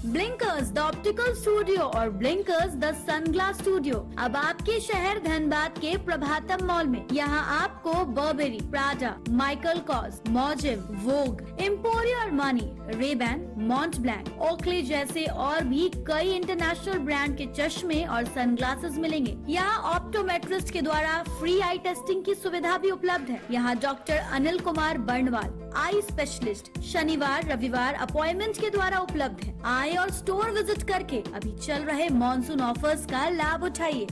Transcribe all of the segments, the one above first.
Blinkers the optical studio और blinkers the sunglass studio अब आपके शहर धनबाद के प्रभातम मॉल में। यहाँ आपको बर्बेरी, प्राडा, माइकल कॉस, मॉजिव, Vogue, Emporio Armani, Ray Ban, Mont Blanc, Oakley जैसे और भी कई इंटरनेशनल ब्रांड के चश्मे और सनग्लासेस मिलेंगे। यहाँ ऑप्टोमेट्रिस्ट के द्वारा फ्री आई टेस्टिंग की सुविधा भी उपलब्ध है। यहाँ doctor Anil Kumar Barnwal eye specialist शनिवार रविवार अपॉइंटमेंट के द्वारा उपलब्ध है। आए और स्टोर विजिट करके अभी चल रहे मॉनसून ऑफर्स का लाभ उठाइए।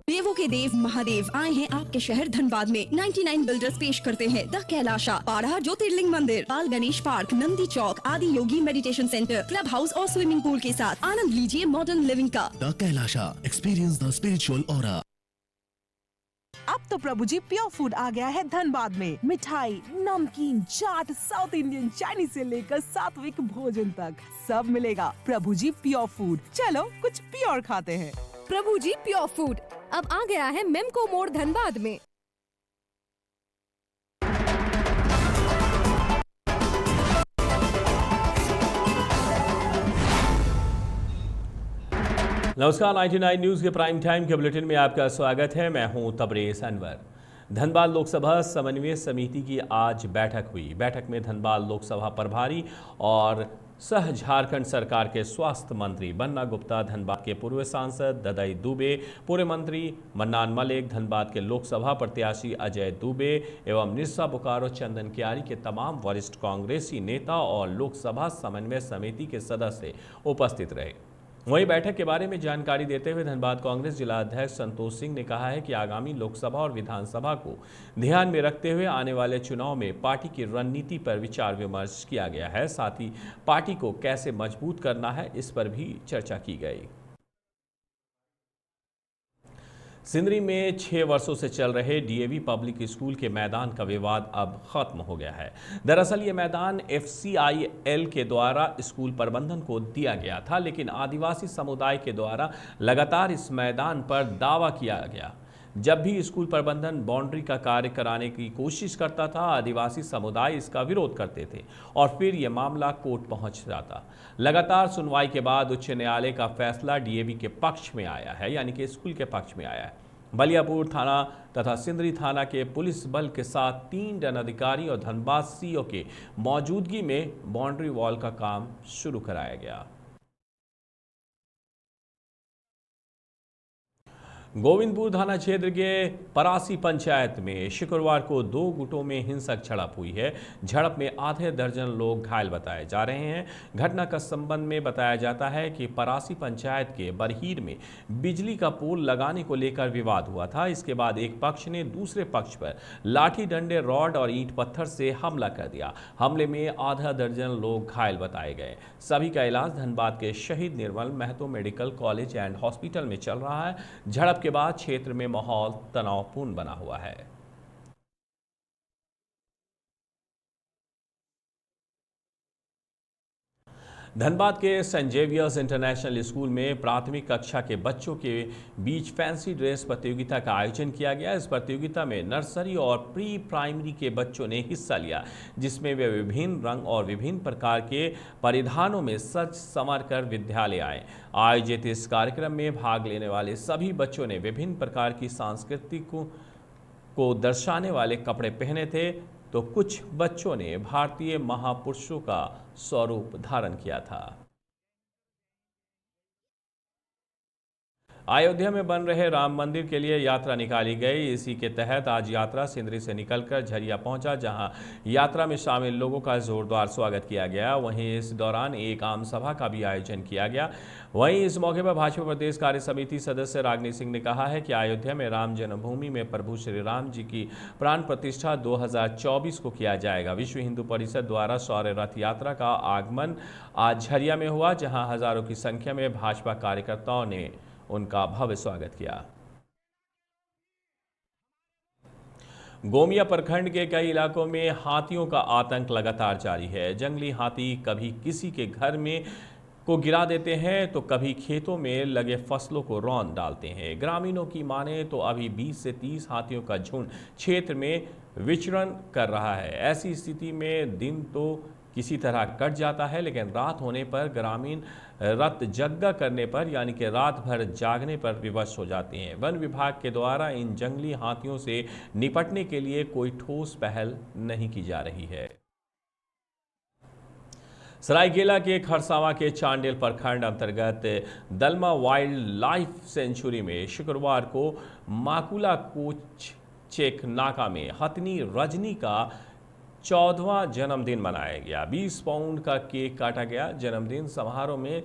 देवों के देव महादेव आए हैं आपके शहर धनबाद में। 99 बिल्डर्स पेश करते हैं द कैलाशा, पाड़ा ज्योतिर्लिंग मंदिर, बाल गणेश पार्क, नंदी चौक, आदि योगी मेडिटेशन सेंटर, क्लब हाउस और स्विमिंग पूल के साथ आनंद लीजिए मॉडर्न लिविंग का। The Kailasa, experience the spiritual aura. अब तो प्रभु जी प्योर फूड आ गया है धनबाद में। मिठाई, नमकीन, चाट, साउथ इंडियन, चाइनीज से लेकर सात्विक भोजन तक सब मिलेगा। प्रभु जी प्योर फूड, चलो कुछ प्योर खाते हैं। प्रभु जी प्योर फूड अब आ गया है मेमको मोड़ धनबाद में। नमस्कार, 99 न्यूज़ के प्राइम टाइम के बुलेटिन में आपका स्वागत है। मैं हूं तबरेज़ अनवर। धनबाद लोकसभा समन्वय समिति की आज बैठक हुई। बैठक में धनबाद लोकसभा प्रभारी और सह झारखंड सरकार के स्वास्थ्य मंत्री बन्ना गुप्ता, धनबाद के पूर्व सांसद ददई दुबे, पूर्व मंत्री मन्नान मलिक, धनबाद के लोकसभा प्रत्याशी अजय दुबे एवं निरसा बोकारो चंदन क्यारी के तमाम वरिष्ठ कांग्रेसी नेता और लोकसभा समन्वय समिति के सदस्य उपस्थित रहे। वहीं बैठक के बारे में जानकारी देते हुए धनबाद कांग्रेस जिला अध्यक्ष संतोष सिंह ने कहा है कि आगामी लोकसभा और विधानसभा को ध्यान में रखते हुए आने वाले चुनाव में पार्टी की रणनीति पर विचार विमर्श किया गया है। साथ ही पार्टी को कैसे मजबूत करना है, इस पर भी चर्चा की गई। सिंदरी में 6 वर्षों से चल रहे डीएवी पब्लिक स्कूल के मैदान का विवाद अब खत्म हो गया है। दरअसल ये मैदान FCIL के द्वारा स्कूल प्रबंधन को दिया गया था, लेकिन आदिवासी समुदाय के द्वारा लगातार इस मैदान पर दावा किया गया। जब भी स्कूल प्रबंधन बाउंड्री का कार्य कराने की कोशिश करता था, आदिवासी समुदाय इसका विरोध करते थे और फिर यह मामला कोर्ट पहुंच जाता। लगातार सुनवाई के बाद उच्च न्यायालय का फैसला डीएवी के पक्ष में आया है, यानी कि स्कूल के पक्ष में आया है। बलियापुर थाना तथा सिंदरी थाना के पुलिस बल के साथ 3 दंडाधिकारी और धनबाद सीओ के मौजूदगी में बाउंड्री वॉल का काम शुरू कराया गया। गोविंदपुर थाना क्षेत्र के परासी पंचायत में शुक्रवार को 2 गुटों में हिंसक झड़प हुई है। झड़प में आधे दर्जन लोग घायल बताए जा रहे हैं। घटना का संबंध में बताया जाता है कि परासी पंचायत के बरहीर में बिजली का पोल लगाने को लेकर विवाद हुआ था। इसके बाद एक पक्ष ने दूसरे पक्ष पर लाठी डंडे, रॉड और ईंट पत्थर से हमला कर दिया। हमले में आधा दर्जन लोग घायल बताए गए। सभी का इलाज धनबाद के Shaheed Nirmal Mahto medical college and hospital में चल रहा है। झड़प के बाद क्षेत्र में माहौल तनावपूर्ण बना हुआ है। धनबाद के सेंट जेवियर्स इंटरनेशनल स्कूल में प्राथमिक कक्षा के बच्चों के बीच फैंसी ड्रेस प्रतियोगिता का आयोजन किया गया। इस प्रतियोगिता में नर्सरी और प्री प्राइमरी के बच्चों ने हिस्सा लिया, जिसमें वे विभिन्न रंग और विभिन्न प्रकार के परिधानों में सज संवर कर विद्यालय आए। आयोजित इस कार्यक्रम में भाग लेने वाले सभी बच्चों ने विभिन्न प्रकार की संस्कृति को दर्शाने वाले कपड़े पहने थे, तो कुछ बच्चों ने भारतीय महापुरुषों का स्वरूप धारण किया था। अयोध्या में बन रहे राम मंदिर के लिए यात्रा निकाली गई। इसी के तहत आज यात्रा सिंदरी से निकलकर झरिया पहुंचा, जहां यात्रा में शामिल लोगों का जोरदार स्वागत किया गया। वहीं इस दौरान एक आम सभा का भी आयोजन किया गया। वहीं इस मौके पर भाजपा प्रदेश कार्य समिति सदस्य रागिनी सिंह ने कहा है कि अयोध्या में राम जन्मभूमि में प्रभु श्री राम जी की प्राण प्रतिष्ठा 2024 को किया जाएगा। विश्व हिंदू परिषद द्वारा शौर्य रथ यात्रा का आगमन आज झरिया में हुआ, जहां हजारों की संख्या में भाजपा कार्यकर्ताओं ने उनका भव्य स्वागत किया। गोमिया प्रखंड के कई इलाकों में हाथियों का आतंक लगातार जारी है। जंगली हाथी कभी किसी के घर में को गिरा देते हैं तो कभी खेतों में लगे फसलों को रौंद डालते हैं। ग्रामीणों की माने तो अभी 20 से 30 हाथियों का झुंड क्षेत्र में विचरण कर रहा है। ऐसी स्थिति में दिन तो किसी तरह कट जाता है, लेकिन रात होने पर ग्रामीण रत जग्गा करने पर यानी कि रात भर जागने पर विवश हो जाते हैं। वन विभाग के द्वारा इन जंगली हाथियों से निपटने के लिए कोई ठोस पहल नहीं की जा रही है। सरायकेला के खरसावां के चांडिल प्रखंड अंतर्गत दलमा वाइल्ड लाइफ सेंचुरी में शुक्रवार को माकुला कोच चेक नाका में हथनी रजनी का 14वां जन्मदिन मनाया गया। 20 पाउंड का केक काटा गया। जन्मदिन समारोह में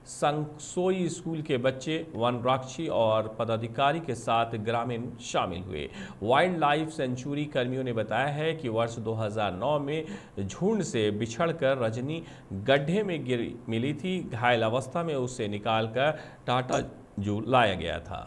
संगसोई स्कूल के बच्चे, वनरक्षी और पदाधिकारी के साथ ग्रामीण शामिल हुए। वाइल्ड लाइफ सेंचुरी कर्मियों ने बताया है कि वर्ष 2009 में झुंड से बिछड़कर रजनी गड्ढे में गिर मिली थी। घायल अवस्था में उसे निकालकर टाटा जू लाया गया था।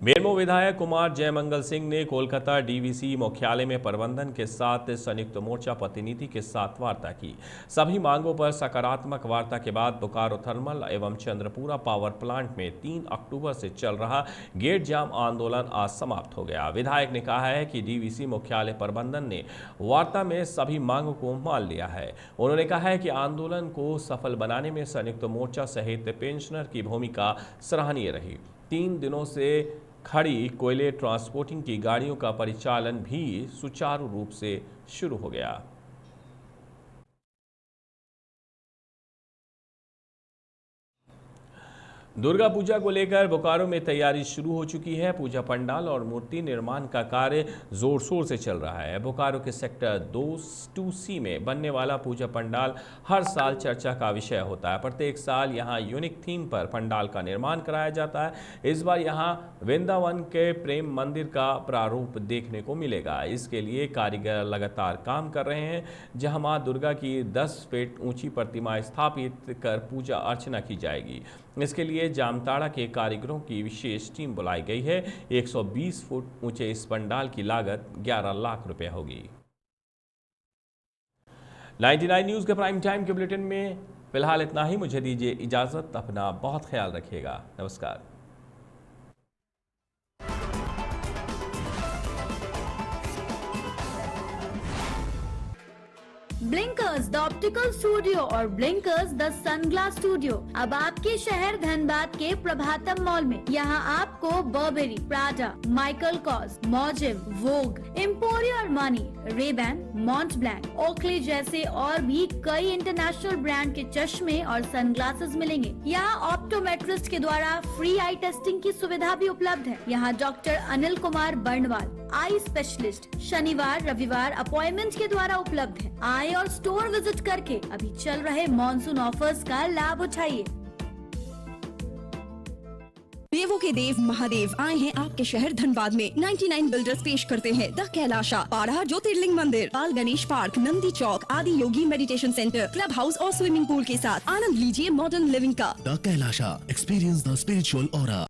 बेरमो विधायक कुमार जयमंगल सिंह ने कोलकाता डीवीसी मुख्यालय में प्रबंधन के साथ संयुक्त मोर्चा प्रतिनिधि के साथ वार्ता की। सभी मांगों पर सकारात्मक वार्ता के बाद बोकारो थर्मल एवं चंद्रपुरा पावर प्लांट में 3 अक्टूबर से चल रहा गेट जाम आंदोलन आज समाप्त हो गया। विधायक ने कहा है कि डीवीसी मुख्यालय प्रबंधन ने वार्ता में सभी मांगों को मान लिया है। उन्होंने कहा है कि आंदोलन को सफल बनाने में संयुक्त मोर्चा सहित पेंशनर की भूमिका सराहनीय रही। 3 दिनों से खड़ी कोयले ट्रांसपोर्टिंग की गाड़ियों का परिचालन भी सुचारू रूप से शुरू हो गया। दुर्गा पूजा को लेकर बोकारो में तैयारी शुरू हो चुकी है। पूजा पंडाल और मूर्ति निर्माण का कार्य जोर शोर से चल रहा है। बोकारो के सेक्टर 2C में बनने वाला पूजा पंडाल हर साल चर्चा का विषय होता है। प्रत्येक साल यहां यूनिक थीम पर पंडाल का निर्माण कराया जाता है। इस बार यहां वृंदावन के प्रेम मंदिर का प्रारूप देखने को मिलेगा। इसके लिए कारीगर लगातार काम कर रहे हैं, जहां मां दुर्गा की 10 फीट ऊंची प्रतिमा स्थापित कर पूजा अर्चना की जाएगी। इसके लिए जामताड़ा के कारीगरों की विशेष टीम बुलाई गई है। 120 फुट ऊंचे इस पंडाल की लागत 11 लाख रुपए होगी। 99 न्यूज़ के प्राइम टाइम के बुलेटिन में फिलहाल इतना ही। मुझे दीजिए इजाजत। अपना बहुत ख्याल रखिएगा। नमस्कार। ब्लिंकर्स द ऑप्टिकल स्टूडियो और ब्लिंकर्स द सनग्लास स्टूडियो अब आपके शहर धनबाद के प्रभातम मॉल में। यहाँ आपको बर्बेरी, प्राडा, माइकल कॉस, मॉजिव, Vogue, Emporio Armani, Ray Ban, Mont Blanc, Oakley जैसे और भी कई इंटरनेशनल ब्रांड के चश्मे और सनग्लासेस मिलेंगे। यहाँ ऑप्टोमेट्रिस्ट के द्वारा फ्री आई टेस्टिंग की सुविधा भी उपलब्ध है। यहाँ doctor Anil Kumar Barnwal eye specialist शनिवार रविवार अपॉइंटमेंट के द्वारा उपलब्ध है। आए और स्टोर विजिट करके अभी चल रहे मॉनसून ऑफर्स का लाभ उठाइए। देवों के देव महादेव आए हैं आपके शहर धनबाद में। 99 बिल्डर्स पेश करते हैं द कैलाशा, पाड़ा ज्योतिर्लिंग मंदिर, बाल गणेश पार्क, नंदी चौक, आदि योगी मेडिटेशन सेंटर, क्लब हाउस और स्विमिंग पूल के साथ आनंद लीजिए मॉडर्न लिविंग का। The Kailasha, experience the spiritual aura.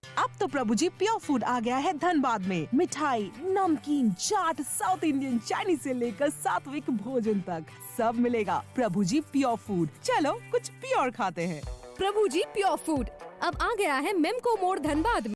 अब तो प्रभु जी प्योर फूड आ गया है धनबाद में। मिठाई, नमकीन, चाट, साउथ इंडियन, चाइनीज से लेकर सात्विक भोजन तक सब मिलेगा प्रभु जी प्योर फूड। चलो कुछ प्योर खाते हैं। प्रभु जी प्योर फूड अब आ गया है मेमको मोड़ धनबाद में।